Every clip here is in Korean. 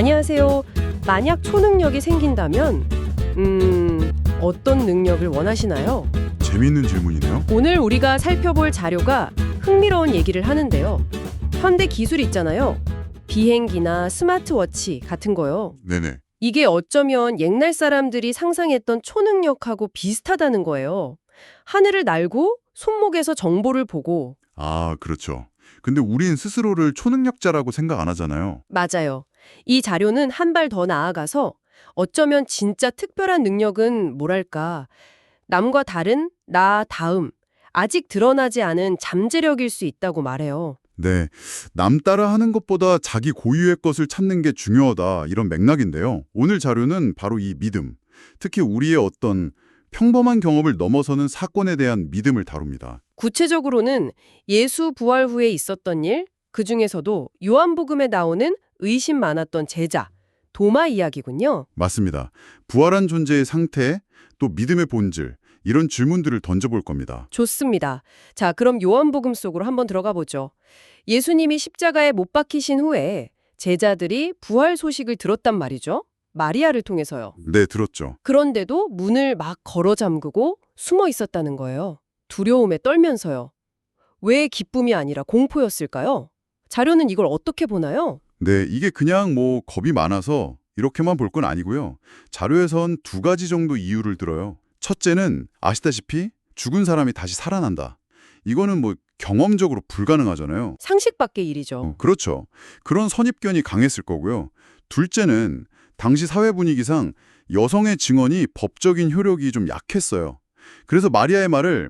안녕하세요. 만약 초능력이 생긴다면, 어떤 능력을 원하시나요? 재미있는 질문이네요. 오늘 우리가 살펴볼 자료가 흥미로운 얘기를 하는데요. 현대 기술 있잖아요. 비행기나 스마트워치 같은 거요. 네네. 이게 어쩌면 옛날 사람들이 상상했던 초능력하고 비슷하다는 거예요. 하늘을 날고 손목에서 정보를 보고. 아, 그렇죠. 근데 우린 스스로를 초능력자라고 생각 안 하잖아요. 맞아요. 이 자료는 한 발 더 나아가서 어쩌면 진짜 특별한 능력은 뭐랄까, 남과 다른 나 다음, 아직 드러나지 않은 잠재력일 수 있다고 말해요. 네. 남 따라 하는 것보다 자기 고유의 것을 찾는 게 중요하다. 이런 맥락인데요. 오늘 자료는 바로 이 믿음, 특히 우리의 어떤 평범한 경험을 넘어서는 사건에 대한 믿음을 다룹니다. 구체적으로는 예수 부활 후에 있었던 일, 그중에서도 요한복음에 나오는 의심 많았던 제자, 도마 이야기군요. 맞습니다. 부활한 존재의 상태, 또 믿음의 본질, 이런 질문들을 던져볼 겁니다. 좋습니다. 자, 그럼 요한복음 속으로 한번 들어가 보죠. 예수님이 십자가에 못 박히신 후에 제자들이 부활 소식을 들었단 말이죠. 마리아를 통해서요. 네, 들었죠. 그런데도 문을 막 걸어 잠그고 숨어 있었다는 거예요. 두려움에 떨면서요. 왜 기쁨이 아니라 공포였을까요? 자료는 이걸 어떻게 보나요? 네, 이게 그냥 겁이 많아서 이렇게만 볼 건 아니고요. 자료에선 두 가지 정도 이유를 들어요. 첫째는 아시다시피 죽은 사람이 다시 살아난다. 이거는 경험적으로 불가능하잖아요. 상식 밖의 일이죠. 그렇죠. 그런 선입견이 강했을 거고요. 둘째는 당시 사회 분위기상 여성의 증언이 법적인 효력이 좀 약했어요. 그래서 마리아의 말을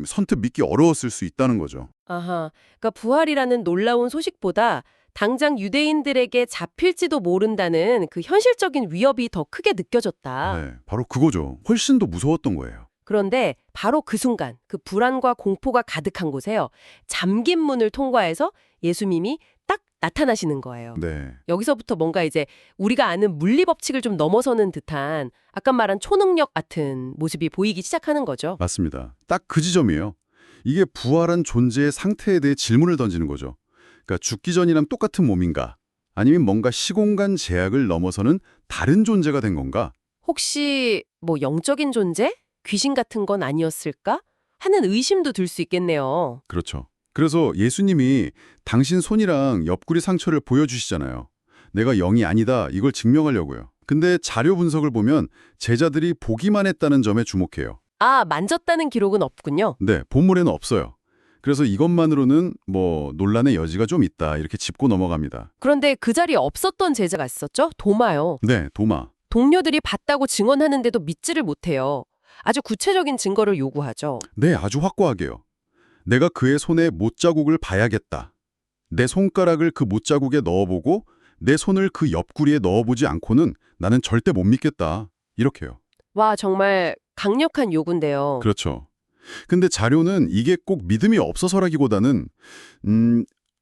선뜻 믿기 어려웠을 수 있다는 거죠. 아하, 그러니까 부활이라는 놀라운 소식보다 당장 유대인들에게 잡힐지도 모른다는 그 현실적인 위협이 더 크게 느껴졌다. 네, 바로 그거죠. 훨씬 더 무서웠던 거예요. 그런데 바로 그 순간 그 불안과 공포가 가득한 곳에요. 잠긴 문을 통과해서 예수님이 딱 나타나시는 거예요. 네, 여기서부터 뭔가 이제 우리가 아는 물리 법칙을 좀 넘어서는 듯한 아까 말한 초능력 같은 모습이 보이기 시작하는 거죠. 맞습니다. 딱 그 지점이에요. 이게 부활한 존재의 상태에 대해 질문을 던지는 거죠. 그러니까 죽기 전이랑 똑같은 몸인가? 아니면 뭔가 시공간 제약을 넘어서는 다른 존재가 된 건가? 혹시 영적인 존재? 귀신 같은 건 아니었을까? 하는 의심도 들 수 있겠네요. 그렇죠. 그래서 예수님이 당신 손이랑 옆구리 상처를 보여주시잖아요. 내가 영이 아니다, 이걸 증명하려고요. 근데 자료 분석을 보면 제자들이 보기만 했다는 점에 주목해요. 아, 만졌다는 기록은 없군요. 네, 본문에는 없어요. 그래서 이것만으로는 논란의 여지가 좀 있다, 이렇게 짚고 넘어갑니다. 그런데 그 자리에 없었던 제자가 있었죠? 도마요. 네, 도마. 동료들이 봤다고 증언하는데도 믿지를 못해요. 아주 구체적인 증거를 요구하죠. 네, 아주 확고하게요. 내가 그의 손에 못자국을 봐야겠다. 내 손가락을 그 못자국에 넣어보고 내 손을 그 옆구리에 넣어보지 않고는 나는 절대 못 믿겠다. 이렇게요. 와, 정말 강력한 요구인데요. 그렇죠. 근데 자료는 이게 꼭 믿음이 없어서라기보다는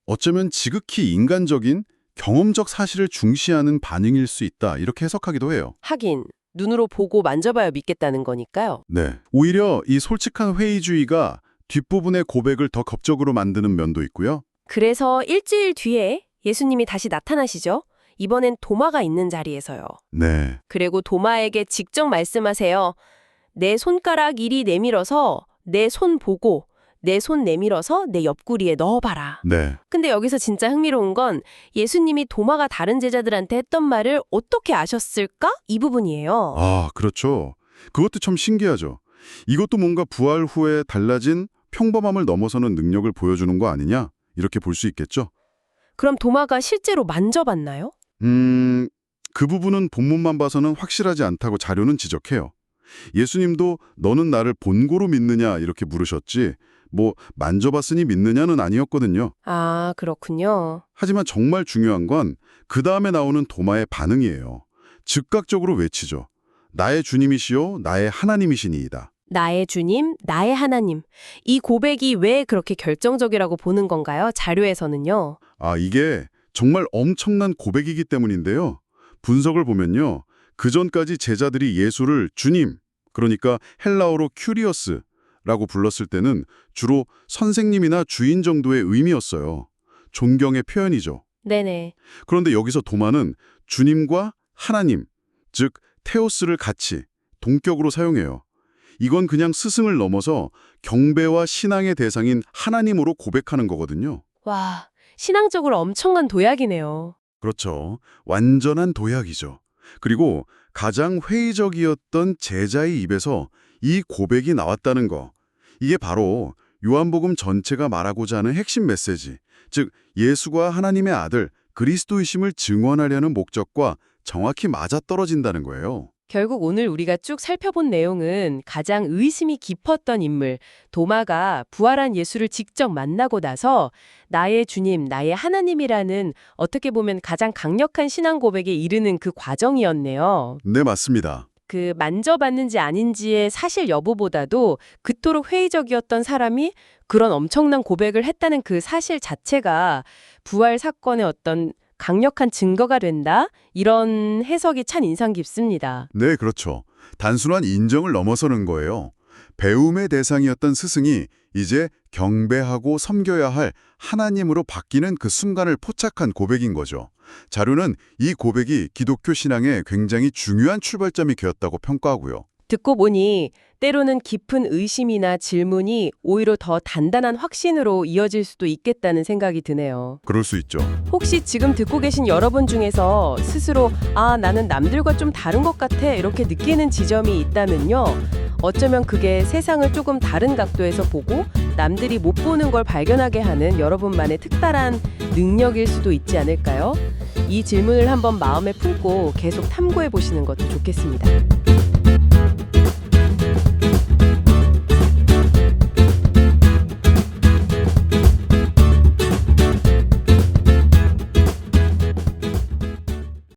어쩌면 지극히 인간적인 경험적 사실을 중시하는 반응일 수 있다. 이렇게 해석하기도 해요. 하긴 눈으로 보고 만져봐야 믿겠다는 거니까요. 네. 오히려 이 솔직한 회의주의가 뒷부분의 고백을 더 겁적으로 만드는 면도 있고요. 그래서 일주일 뒤에 예수님이 다시 나타나시죠. 이번엔 도마가 있는 자리에서요. 네. 그리고 도마에게 직접 말씀하세요. 내 손가락 이리 내밀어서 내 손 보고 내 손 내밀어서 내 옆구리에 넣어봐라. 네. 근데 여기서 진짜 흥미로운 건 예수님이 도마가 다른 제자들한테 했던 말을 어떻게 아셨을까? 이 부분이에요. 아, 그렇죠. 그것도 참 신기하죠. 이것도 뭔가 부활 후에 달라진 평범함을 넘어서는 능력을 보여주는 거 아니냐? 이렇게 볼 수 있겠죠? 그럼 도마가 실제로 만져봤나요? 그 부분은 본문만 봐서는 확실하지 않다고 자료는 지적해요. 예수님도 너는 나를 본고로 믿느냐 이렇게 물으셨지 만져봤으니 믿느냐는 아니었거든요. 아, 그렇군요. 하지만 정말 중요한 건 그 다음에 나오는 도마의 반응이에요. 즉각적으로 외치죠. 나의 주님이시요 나의 하나님이시니이다. 나의 주님, 나의 하나님. 이 고백이 왜 그렇게 결정적이라고 보는 건가요? 자료에서는요. 아, 이게 정말 엄청난 고백이기 때문인데요. 분석을 보면요. 그 전까지 제자들이 예수를 주님, 그러니까 헬라어로 큐리어스라고 불렀을 때는 주로 선생님이나 주인 정도의 의미였어요. 존경의 표현이죠. 네네. 그런데 여기서 도마는 주님과 하나님, 즉 테오스를 같이 동격으로 사용해요. 이건 그냥 스승을 넘어서 경배와 신앙의 대상인 하나님으로 고백하는 거거든요. 와, 신앙적으로 엄청난 도약이네요. 그렇죠. 완전한 도약이죠. 그리고 가장 회의적이었던 제자의 입에서 이 고백이 나왔다는 거. 이게 바로 요한복음 전체가 말하고자 하는 핵심 메시지, 즉 예수가 하나님의 아들 그리스도이심을 증언하려는 목적과 정확히 맞아떨어진다는 거예요. 결국 오늘 우리가 쭉 살펴본 내용은 가장 의심이 깊었던 인물, 도마가 부활한 예수를 직접 만나고 나서 나의 주님, 나의 하나님이라는 어떻게 보면 가장 강력한 신앙 고백에 이르는 그 과정이었네요. 네, 맞습니다. 그 만져봤는지 아닌지의 사실 여부보다도 그토록 회의적이었던 사람이 그런 엄청난 고백을 했다는 그 사실 자체가 부활 사건의 어떤 강력한 증거가 된다? 이런 해석이 참 인상 깊습니다. 네, 그렇죠. 단순한 인정을 넘어서는 거예요. 배움의 대상이었던 스승이 이제 경배하고 섬겨야 할 하나님으로 바뀌는 그 순간을 포착한 고백인 거죠. 자료는 이 고백이 기독교 신앙의 굉장히 중요한 출발점이 되었다고 평가하고요. 듣고 보니 때로는 깊은 의심이나 질문이 오히려 더 단단한 확신으로 이어질 수도 있겠다는 생각이 드네요. 그럴 수 있죠. 혹시 지금 듣고 계신 여러분 중에서 스스로 나는 남들과 좀 다른 것 같아 이렇게 느끼는 지점이 있다면요. 어쩌면 그게 세상을 조금 다른 각도에서 보고 남들이 못 보는 걸 발견하게 하는 여러분만의 특별한 능력일 수도 있지 않을까요? 이 질문을 한번 마음에 품고 계속 탐구해 보시는 것도 좋겠습니다.